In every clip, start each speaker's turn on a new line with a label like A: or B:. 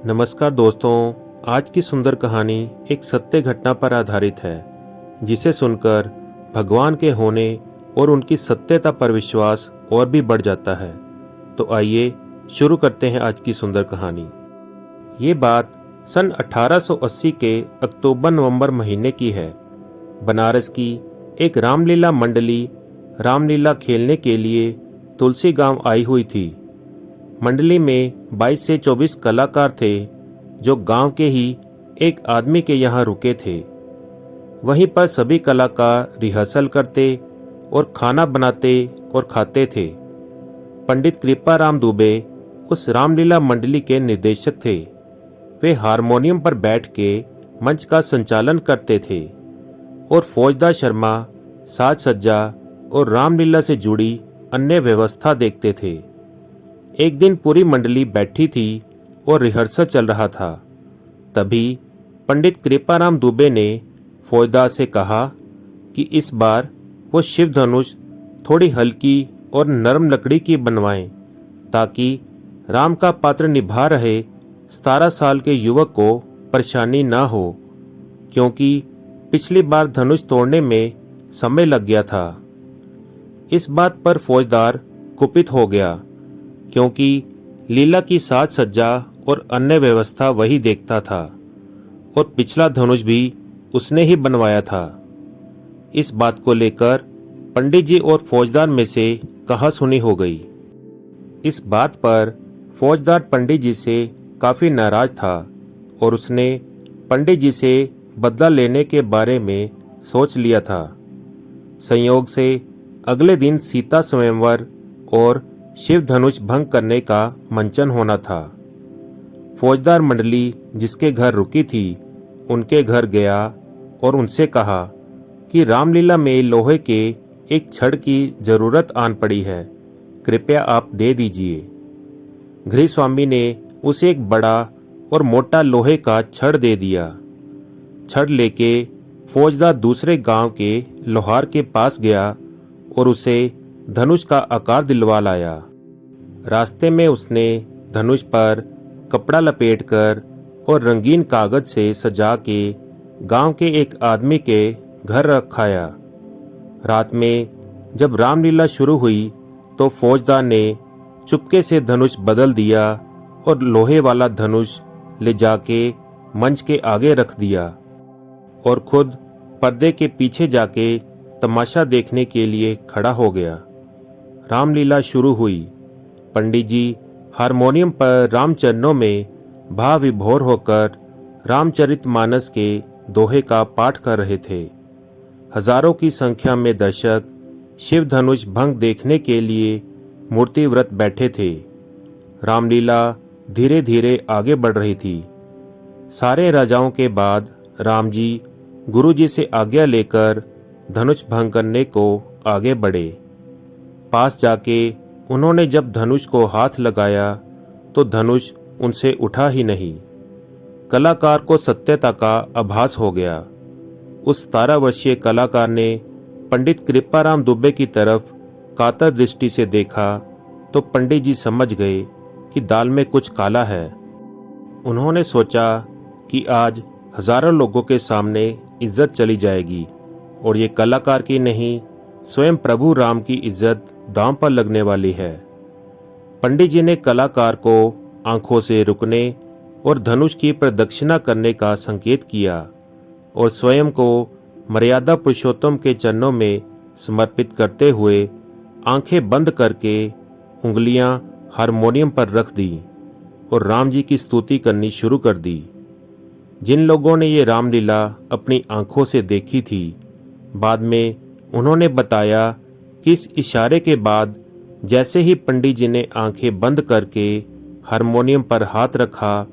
A: नमस्कार दोस्तों, आज की सुंदर कहानी एक सत्य घटना पर आधारित है, जिसे सुनकर भगवान के होने और उनकी सत्यता पर विश्वास और भी बढ़ जाता है। तो आइए शुरू करते हैं आज की सुंदर कहानी। ये बात सन 1880 के अक्टूबर-नवंबर महीने की है। बनारस की एक रामलीला मंडली रामलीला खेलने के लिए तुलसी गांव आई हुई थी। मंडली में 22 से 24 कलाकार थे, जो गांव के ही एक आदमी के यहाँ रुके थे। वहीं पर सभी कलाकार रिहर्सल करते और खाना बनाते और खाते थे। पंडित कृपाराम दुबे उस रामलीला मंडली के निर्देशक थे। वे हारमोनियम पर बैठ के मंच का संचालन करते थे और फौजदार शर्मा साज सज्जा और रामलीला से जुड़ी अन्य व्यवस्था देखते थे। एक दिन पूरी मंडली बैठी थी और रिहर्सल चल रहा था। तभी पंडित कृपाराम दुबे ने फौजदार से कहा कि इस बार वो शिव धनुष थोड़ी हल्की और नरम लकड़ी की बनवाएं, ताकि राम का पात्र निभा रहे 17 साल के युवक को परेशानी ना हो, क्योंकि पिछली बार धनुष तोड़ने में समय लग गया था। इस बात पर फौजदार कुपित हो गया, क्योंकि लीला की साज सज्जा और अन्य व्यवस्था वही देखता था और पिछला धनुष भी उसने ही बनवाया था। इस बात को लेकर पंडित जी और फौजदार में से कहासुनी हो गई। इस बात पर फौजदार पंडित जी से काफ़ी नाराज था और उसने पंडित जी से बदला लेने के बारे में सोच लिया था। संयोग से अगले दिन सीता स्वयंवर और शिव धनुष भंग करने का मंचन होना था। फौजदार मंडली जिसके घर रुकी थी, उनके घर गया और उनसे कहा कि रामलीला में लोहे के एक छड़ की जरूरत आन पड़ी है, कृपया आप दे दीजिए। गृहस्वामी ने उसे एक बड़ा और मोटा लोहे का छड़ दे दिया। छड़ लेके फौजदार दूसरे गांव के लोहार के पास गया और उसे धनुष का आकार दिलवा लाया। रास्ते में उसने धनुष पर कपड़ा लपेटकर और रंगीन कागज से सजा के गांव के एक आदमी के घर रखाया। रात में जब रामलीला शुरू हुई तो फौजदार ने चुपके से धनुष बदल दिया और लोहे वाला धनुष ले जाके मंच के आगे रख दिया और खुद पर्दे के पीछे जाके तमाशा देखने के लिए खड़ा हो गया। रामलीला शुरू हुई। पंडित जी हारमोनियम पर रामचरणों में भाव विभोर होकर रामचरितमानस के दोहे का पाठ कर रहे थे। हजारों की संख्या में दर्शक शिव धनुष भंग देखने के लिए मूर्ति व्रत बैठे थे। रामलीला धीरे धीरे आगे बढ़ रही थी। सारे राजाओं के बाद राम जी गुरु जी से आज्ञा लेकर धनुष भंग करने को आगे बढ़े। पास जाके उन्होंने जब धनुष को हाथ लगाया तो धनुष उनसे उठा ही नहीं। कलाकार को सत्यता का आभास हो गया। उस 17 वर्षीय कलाकार ने पंडित कृपाराम दुबे की तरफ कातर दृष्टि से देखा तो पंडित जी समझ गए कि दाल में कुछ काला है। उन्होंने सोचा कि आज हजारों लोगों के सामने इज्जत चली जाएगी और ये कलाकार की नहीं, स्वयं प्रभु राम की इज्जत दांव पर लगने वाली है। पंडित जी ने कलाकार को आंखों से रुकने और धनुष की प्रदक्षिणा करने का संकेत किया और स्वयं को मर्यादा पुरुषोत्तम के चरणों में समर्पित करते हुए आंखें बंद करके उंगलियां हारमोनियम पर रख दी और राम जी की स्तुति करनी शुरू कर दी। जिन लोगों ने ये रामलीला अपनी आंखों से देखी थी, बाद में उन्होंने बताया कि इस इशारे के बाद जैसे ही पंडित जी ने आंखें बंद करके हारमोनियम पर हाथ रखा,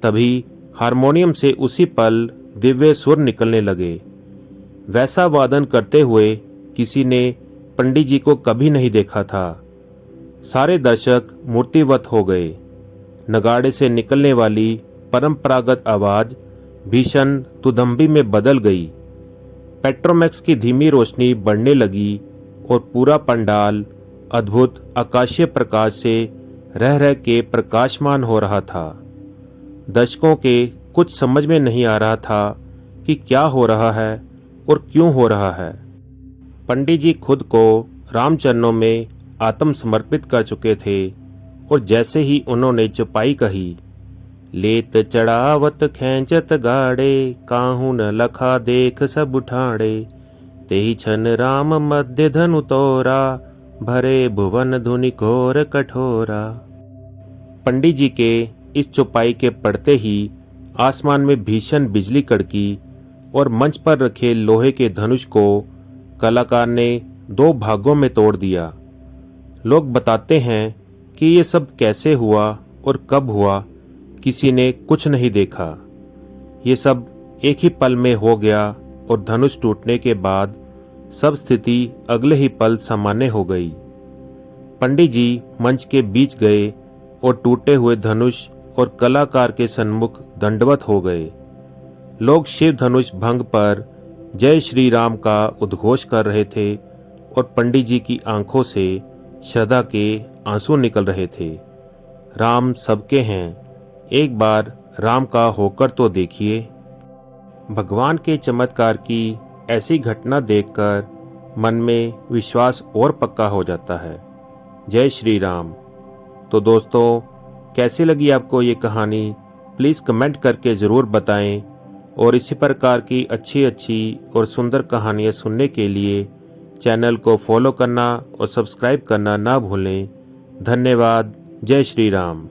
A: तभी हारमोनियम से उसी पल दिव्य सुर निकलने लगे। वैसा वादन करते हुए किसी ने पंडित जी को कभी नहीं देखा था। सारे दर्शक मूर्तिवत हो गए। नगाड़े से निकलने वाली परंपरागत आवाज भीषण दुदंबी में बदल गई। पेट्रोमैक्स की धीमी रोशनी बढ़ने लगी और पूरा पंडाल अद्भुत आकाशीय प्रकाश से रह रह के प्रकाशमान हो रहा था। दर्शकों के कुछ समझ में नहीं आ रहा था कि क्या हो रहा है और क्यों हो रहा है। पंडित जी खुद को रामचरणों में आत्मसमर्पित कर चुके थे और जैसे ही उन्होंने चौपाई कही, लेत चढ़ावत खैंचत गाड़े, काहू न लखा देख सब उठाड़े, तेहि छन राम मध्य धनु तोरा, भरे भुवन धुनि घोर कठोरा। पंडित जी के इस चौपाई के पड़ते ही आसमान में भीषण बिजली कड़की और मंच पर रखे लोहे के धनुष को कलाकार ने 2 भागों में तोड़ दिया। लोग बताते हैं कि ये सब कैसे हुआ और कब हुआ, किसी ने कुछ नहीं देखा। ये सब एक ही पल में हो गया और धनुष टूटने के बाद सब स्थिति अगले ही पल सामान्य हो गई। पंडित जी मंच के बीच गए और टूटे हुए धनुष और कलाकार के सन्मुख दंडवत हो गए। लोग शिव धनुष भंग पर जय श्री राम का उद्घोष कर रहे थे और पंडित जी की आंखों से श्रद्धा के आंसू निकल रहे थे। राम सबके हैं, एक बार राम का होकर तो देखिए। भगवान के चमत्कार की ऐसी घटना देखकर मन में विश्वास और पक्का हो जाता है। जय श्री राम। तो दोस्तों, कैसी लगी आपको ये कहानी? प्लीज़ कमेंट करके ज़रूर बताएं और इसी प्रकार की अच्छी अच्छी और सुंदर कहानियाँ सुनने के लिए चैनल को फॉलो करना और सब्सक्राइब करना ना भूलें। धन्यवाद। जय श्री राम।